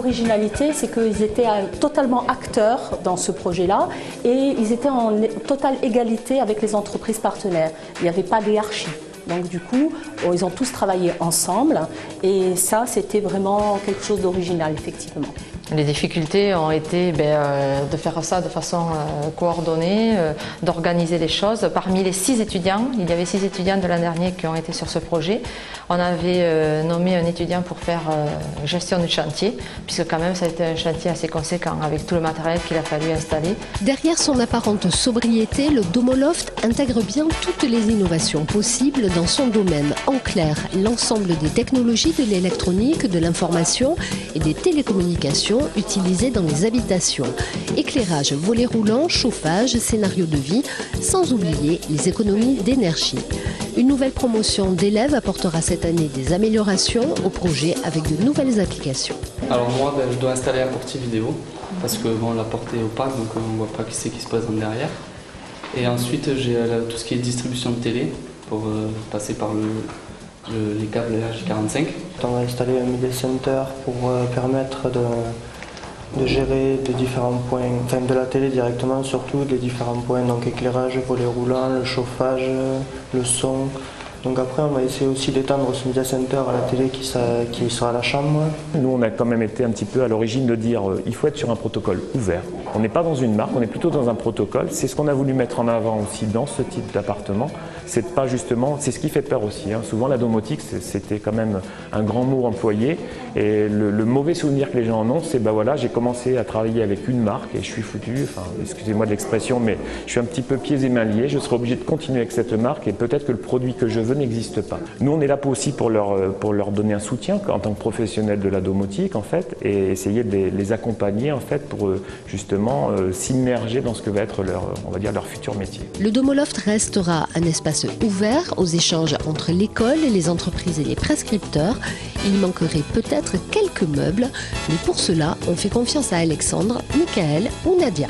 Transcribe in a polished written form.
L'originalité, c'est qu'ils étaient totalement acteurs dans ce projet-là et ils étaient en totale égalité avec les entreprises partenaires. Il n'y avait pas de hiérarchie. Donc du coup, ils ont tous travaillé ensemble et ça, c'était vraiment quelque chose d'original, effectivement. Les difficultés ont été de faire ça de façon coordonnée, d'organiser les choses. Parmi les 6 étudiants, il y avait 6 étudiants de l'an dernier qui ont été sur ce projet. On avait nommé un étudiant pour faire gestion du chantier, puisque quand même ça a été un chantier assez conséquent avec tout le matériel qu'il a fallu installer. Derrière son apparente sobriété, le Domoloft intègre bien toutes les innovations possibles dans son domaine. En clair, l'ensemble des technologies de l'électronique, de l'information et des télécommunications utilisées dans les habitations. Éclairage, volets roulants, chauffage, scénario de vie, sans oublier les économies d'énergie. Une nouvelle promotion d'élèves apportera cette année des améliorations au projet avec de nouvelles applications. Alors moi, je dois installer la portier vidéo parce que la porte est opaque, donc on ne voit pas qui c'est qui se présente derrière. Et ensuite, j'ai tout ce qui est distribution de télé pour passer par les câbles RJ45. On va installer un media center pour permettre de gérer des différents points, enfin de la télé directement surtout, des différents points, donc éclairage, volet roulant, le chauffage, le son. Donc après on va essayer aussi d'étendre ce media center à la télé qui sera à la chambre. Nous on a quand même été un petit peu à l'origine de dire il faut être sur un protocole ouvert. On n'est pas dans une marque, on est plutôt dans un protocole. C'est ce qu'on a voulu mettre en avant aussi dans ce type d'appartement. C'est pas justement, c'est ce qui fait peur aussi. Souvent la domotique c'était quand même un grand mot employé et le mauvais souvenir que les gens en ont, c'est voilà, j'ai commencé à travailler avec une marque et je suis foutu, excusez-moi de l'expression, mais je suis un petit peu pieds et mains liés. Je serai obligé de continuer avec cette marque et peut-être que le produit que je veux n'existe pas. Nous on est là aussi pour leur donner un soutien en tant que professionnels de la domotique en fait et essayer de les accompagner en fait pour justement s'immerger dans ce que va être leur futur métier. Le Domoloft restera un espace ouvert aux échanges entre l'école, les entreprises et les prescripteurs. Il manquerait peut-être quelques meubles, mais pour cela, on fait confiance à Alexandre, Michael ou Nadia.